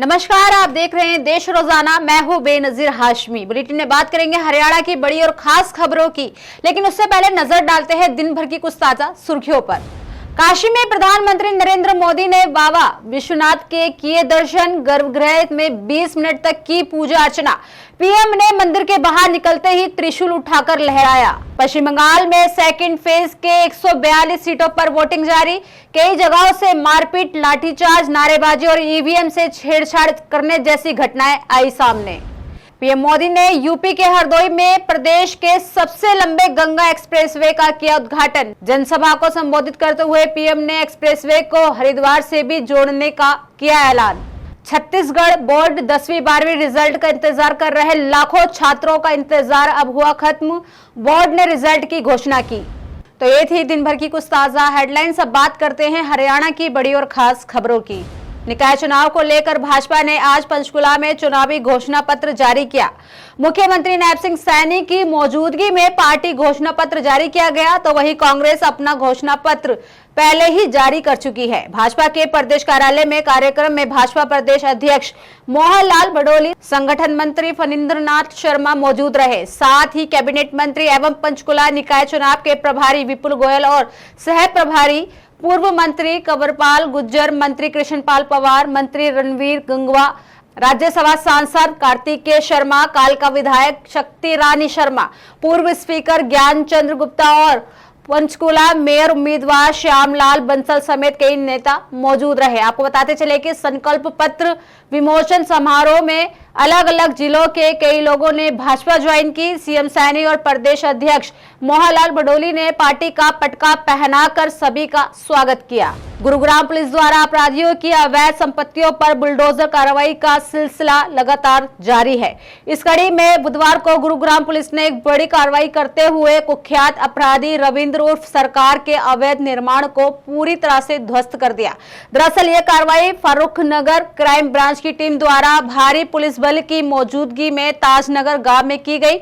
नमस्कार, आप देख रहे हैं देश रोजाना। मैं हूं बेनजीर हाशमी। बुलेटिन में बात करेंगे हरियाणा की बड़ी और खास खबरों की, लेकिन उससे पहले नजर डालते हैं दिन भर की कुछ ताजा सुर्खियों पर। काशी में प्रधानमंत्री नरेंद्र मोदी ने बाबा विश्वनाथ के किए दर्शन, गर्भगृह में 20 मिनट तक की पूजा अर्चना। पीएम ने मंदिर के बाहर निकलते ही त्रिशूल उठाकर लहराया। पश्चिम बंगाल में सेकंड फेज के 142 सीटों पर वोटिंग जारी। कई जगहों से मारपीट, लाठीचार्ज, नारेबाजी और ईवीएम से छेड़छाड़ करने जैसी घटनाएं आई सामने। पीएम मोदी ने यूपी के हरदोई में प्रदेश के सबसे लंबे गंगा एक्सप्रेसवे का किया उद्घाटन। जनसभा को संबोधित करते हुए पीएम ने एक्सप्रेसवे को हरिद्वार से भी जोड़ने का किया ऐलान। छत्तीसगढ़ बोर्ड 10वीं 12वीं रिजल्ट का इंतजार कर रहे लाखों छात्रों का इंतजार अब हुआ खत्म। बोर्ड ने रिजल्ट की घोषणा की। तो ये थी दिन भर की कुछ ताजा हेडलाइंस। अब बात करते हैं हरियाणा की बड़ी और खास खबरों की। निकाय चुनाव को लेकर भाजपा ने आज पंचकुला में चुनावी घोषणा पत्र जारी किया। मुख्यमंत्री नायब सिंह सैनी की मौजूदगी में पार्टी घोषणा पत्र जारी किया गया, तो वहीं कांग्रेस अपना घोषणा पत्र पहले ही जारी कर चुकी है। भाजपा के प्रदेश कार्यालय में कार्यक्रम में भाजपा प्रदेश अध्यक्ष मोहन लाल बडोली, संगठन मंत्री फणींद्र नाथ शर्मा मौजूद रहे। साथ ही कैबिनेट मंत्री एवं पंचकुला निकाय चुनाव के प्रभारी विपुल गोयल और सह प्रभारी पूर्व मंत्री कंवरपाल गुर्जर, मंत्री कृष्णपाल पवार, मंत्री रणवीर गंगवा, राज्यसभा सांसद कार्तिकेय शर्मा, कालका विधायक शक्ति रानी शर्मा, पूर्व स्पीकर ज्ञान चंद्र गुप्ता और पंचकुला मेयर उम्मीदवार श्यामलाल बंसल समेत कई नेता मौजूद रहे। आपको बताते चले कि संकल्प पत्र विमोचन समारोह में अलग अलग जिलों के कई लोगों ने भाजपा ज्वाइन की। सीएम सैनी और प्रदेश अध्यक्ष मोहनलाल बडोली ने पार्टी का पटका पहनाकर सभी का स्वागत किया। गुरुग्राम पुलिस द्वारा अपराधियों की अवैध संपत्तियों पर बुलडोजर कार्रवाई का सिलसिला लगातार जारी है। इस कड़ी में बुधवार को गुरुग्राम पुलिस ने एक बड़ी कार्रवाई करते हुए कुख्यात अपराधी रविंद्र उर्फ सरकार के अवैध निर्माण को पूरी तरह से ध्वस्त कर दिया। दरअसल यह कार्रवाई फारूक नगर क्राइम ब्रांच की टीम द्वारा भारी पुलिस बल की मौजूदगी में ताजनगर गांव में की गई।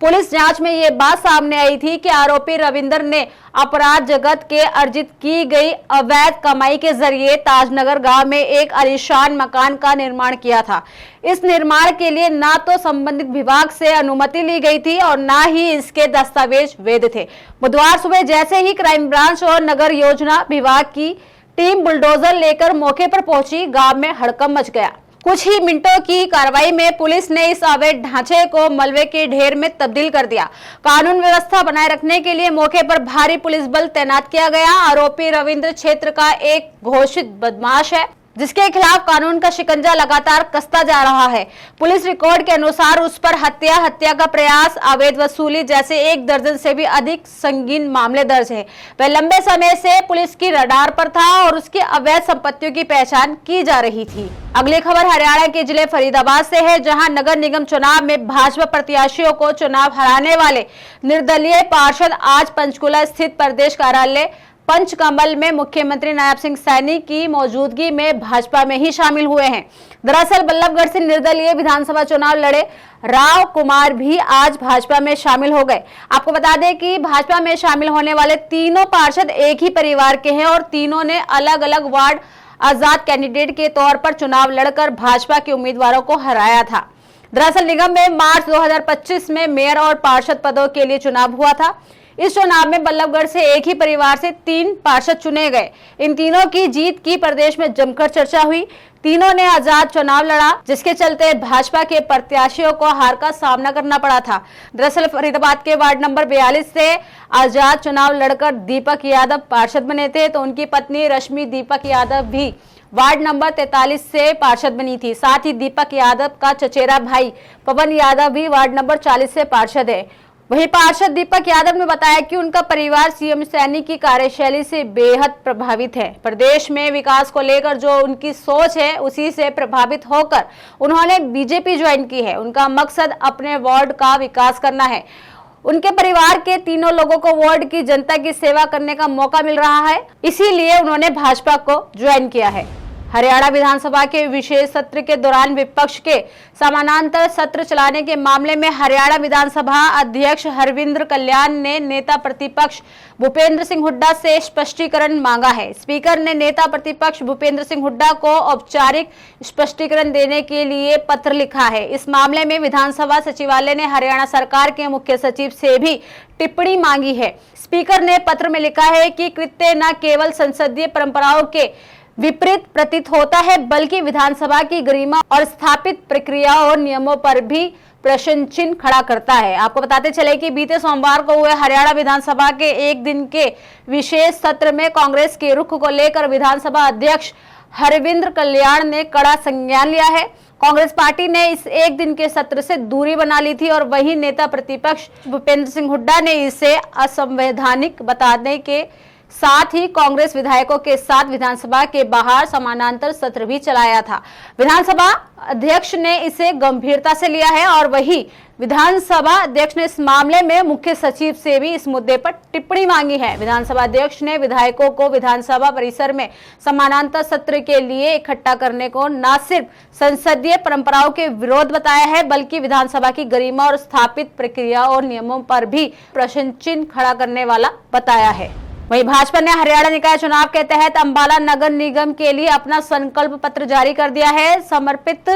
पुलिस जांच में ये बात सामने आई थी कि आरोपी रविंदर ने अपराध जगत के अर्जित की गई अवैध कमाई के जरिए ताजनगर गांव में एक आलीशान मकान का निर्माण किया था। इस निर्माण के लिए ना तो संबंधित विभाग से अनुमति ली गई थी और ना ही इसके दस्तावेज वैध थे। बुधवार सुबह जैसे ही क्राइम ब्रांच और नगर योजना विभाग की टीम बुलडोजर लेकर मौके पर पहुंची, गांव में हड़कंप मच गया। कुछ ही मिनटों की कार्रवाई में पुलिस ने इस अवैध ढांचे को मलबे के ढेर में तब्दील कर दिया। कानून व्यवस्था बनाए रखने के लिए मौके पर भारी पुलिस बल तैनात किया गया। आरोपी रविंद्र क्षेत्र का एक घोषित बदमाश है, जिसके खिलाफ कानून का शिकंजा लगातार कसता जा रहा है। पुलिस रिकॉर्ड के अनुसार उस पर हत्या का प्रयास, अवैध वसूली जैसे 1 दर्जन से भी अधिक संगीन मामले दर्ज है। वह लंबे समय से पुलिस की रडार पर था और उसकी अवैध संपत्तियों की पहचान की जा रही थी। अगली खबर हरियाणा के जिले फरीदाबाद से है, जहां नगर निगम चुनाव में भाजपा प्रत्याशियों को चुनाव हराने वाले निर्दलीय पार्षद आज पंचकुला स्थित प्रदेश कार्यालय पंचकमल में मुख्यमंत्री नायब सिंह सैनी की मौजूदगी में भाजपा में ही शामिल हुए हैं। दरअसल बल्लभगढ़ से निर्दलीय विधानसभा चुनाव लड़े राव कुमार भी आज भाजपा में शामिल हो गए। आपको बता दें कि भाजपा में शामिल होने वाले तीनों पार्षद एक ही परिवार के हैं और तीनों ने अलग अलग वार्ड आजाद कैंडिडेट के तौर पर चुनाव लड़कर भाजपा के उम्मीदवारों को हराया था। दरअसल निगम में मार्च 2025 में मेयर और पार्षद पदों के लिए चुनाव हुआ था। इस चुनाव में बल्लभगढ़ से एक ही परिवार से 3 पार्षद चुने गए। इन तीनों की जीत की प्रदेश में जमकर चर्चा हुई। तीनों ने आजाद चुनाव लड़ा, जिसके चलते भाजपा के प्रत्याशियों को हार का सामना करना पड़ा था। दरअसल फरीदाबाद के वार्ड नंबर 42 से आजाद चुनाव लड़कर दीपक यादव पार्षद बने थे, तो उनकी पत्नी रश्मि दीपक यादव भी वार्ड नंबर 43 से पार्षद बनी थी। साथ ही दीपक यादव का चचेरा भाई पवन यादव भी वार्ड नंबर 40 से पार्षद है। वहीं पार्षद दीपक यादव ने बताया कि उनका परिवार सीएम सैनी की कार्यशैली से बेहद प्रभावित है। प्रदेश में विकास को लेकर जो उनकी सोच है, उसी से प्रभावित होकर उन्होंने बीजेपी ज्वाइन की है। उनका मकसद अपने वार्ड का विकास करना है। उनके परिवार के तीनों लोगों को वार्ड की जनता की सेवा करने का मौका मिल रहा है, इसीलिए उन्होंने भाजपा को ज्वाइन किया है। हरियाणा विधानसभा के विशेष सत्र के दौरान विपक्ष के समानांतर सत्र चलाने के मामले में हरियाणा विधानसभा अध्यक्ष हरविंद्र कल्याण ने नेता प्रतिपक्ष भूपेंद्र सिंह हुड्डा से स्पष्टीकरण मांगा है। स्पीकर ने नेता प्रतिपक्ष भूपेंद्र सिंह हुड्डा को औपचारिक स्पष्टीकरण देने के लिए पत्र लिखा है। इस मामले में विधानसभा सचिवालय ने हरियाणा सरकार के मुख्य सचिव से भी टिप्पणी मांगी है। स्पीकर ने पत्र में लिखा है कि कृत्य न केवल संसदीय परंपराओं के विपरीत प्रतीत होता है, बल्कि विधानसभा की गरिमा और स्थापित प्रक्रियाओं और नियमों पर भी प्रश्न चिन्ह खड़ा करता है। आपको बताते चले कि बीते सोमवार को हुए हरियाणा विधानसभा के एक दिन के विशेष सत्र में कांग्रेस के रुख को लेकर विधानसभा अध्यक्ष हरविंद्र कल्याण ने कड़ा संज्ञान लिया है। कांग्रेस पार्टी ने इस एक दिन के सत्र से दूरी बना ली थी और वहीं नेता प्रतिपक्ष भूपेंद्र सिंह हुड्डा ने इसे असंवैधानिक बताने के साथ ही कांग्रेस विधायकों के साथ विधानसभा के बाहर समानांतर सत्र भी चलाया था। विधानसभा अध्यक्ष ने इसे गंभीरता से लिया है और वही विधानसभा अध्यक्ष ने इस मामले में मुख्य सचिव से भी इस मुद्दे पर टिप्पणी मांगी है। विधानसभा अध्यक्ष ने विधायकों को विधानसभा परिसर में समानांतर सत्र के लिए इकट्ठा करने को न सिर्फ संसदीय परंपराओं के विरोध बताया है, बल्कि विधानसभा की गरिमा और स्थापित प्रक्रिया और नियमों पर भी प्रश्न चिन्ह खड़ा करने वाला बताया है। वहीं भाजपा ने हरियाणा निकाय चुनाव के तहत अंबाला नगर निगम के लिए अपना संकल्प पत्र जारी कर दिया है। समर्पित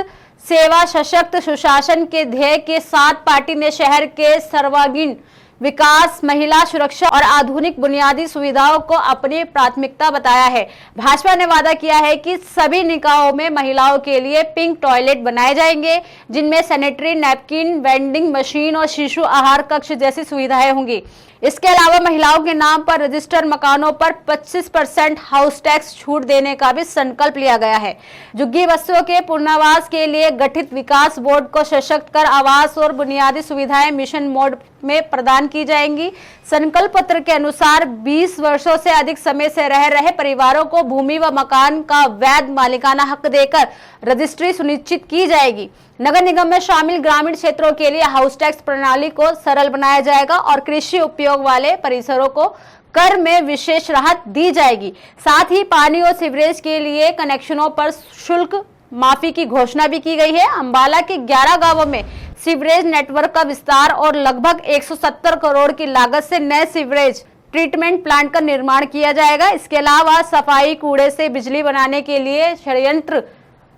सेवा सशक्त सुशासन के ध्येय के साथ पार्टी ने शहर के सर्वांगीण विकास, महिला सुरक्षा और आधुनिक बुनियादी सुविधाओं को अपनी प्राथमिकता बताया है। भाजपा ने वादा किया है कि सभी निकायों में महिलाओं के लिए पिंक टॉयलेट बनाए जाएंगे, जिनमें सैनिटरी नैपकिन, वेंडिंग मशीन और शिशु आहार कक्ष जैसी सुविधाएं होंगी। इसके अलावा महिलाओं के नाम पर रजिस्टर्ड मकानों पर 25% हाउस टैक्स छूट देने का भी संकल्प लिया गया है। झुग्गी बस्तियों के पुनर्वास के लिए गठित विकास बोर्ड को सशक्त कर आवास और बुनियादी सुविधाएं मिशन मोड में प्रदान की जाएंगी। संकल्प पत्र के अनुसार 20 वर्षों से अधिक समय से रह रहे परिवारों को भूमि व मकान का वैध मालिकाना हक देकर रजिस्ट्री सुनिश्चित की जाएगी। नगर निगम में शामिल ग्रामीण क्षेत्रों के लिए हाउस टैक्स प्रणाली को सरल बनाया जाएगा और कृषि उपयोग वाले परिसरों को कर में विशेष राहत दी जाएगी। साथ ही पानी और सीवरेज के लिए कनेक्शनों पर शुल्क माफी की घोषणा भी की गई है। अंबाला के 11 गांवों में सीवरेज नेटवर्क का विस्तार और लगभग 170 करोड़ की लागत से नए सीवरेज ट्रीटमेंट प्लांट का निर्माण किया जाएगा। इसके अलावा सफाई, कूड़े से बिजली बनाने के लिए संयंत्र,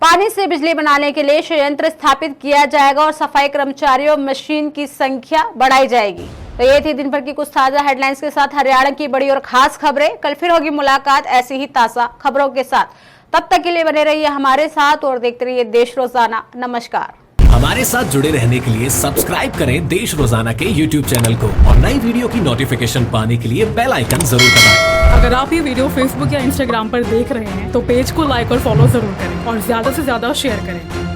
पानी से बिजली बनाने के लिए संयंत्र स्थापित किया जाएगा और सफाई कर्मचारियों मशीन की संख्या बढ़ाई जाएगी। तो ये थी दिन भर की कुछ ताजा हेडलाइंस के साथ हरियाणा की बड़ी और खास खबरें। कल फिर होगी मुलाकात ऐसी ही ताजा खबरों के साथ। तब तक के लिए बने रहिए हमारे साथ और देखते रहिए देश रोजाना। नमस्कार। हमारे साथ जुड़े रहने के लिए सब्सक्राइब करें देश रोजाना के YouTube चैनल को और नई वीडियो की नोटिफिकेशन पाने के लिए बेल आइकन जरूर दबाएं। अगर आप ये वीडियो Facebook या Instagram पर देख रहे हैं तो पेज को लाइक और फॉलो जरूर करें और ज्यादा से ज्यादा शेयर करें।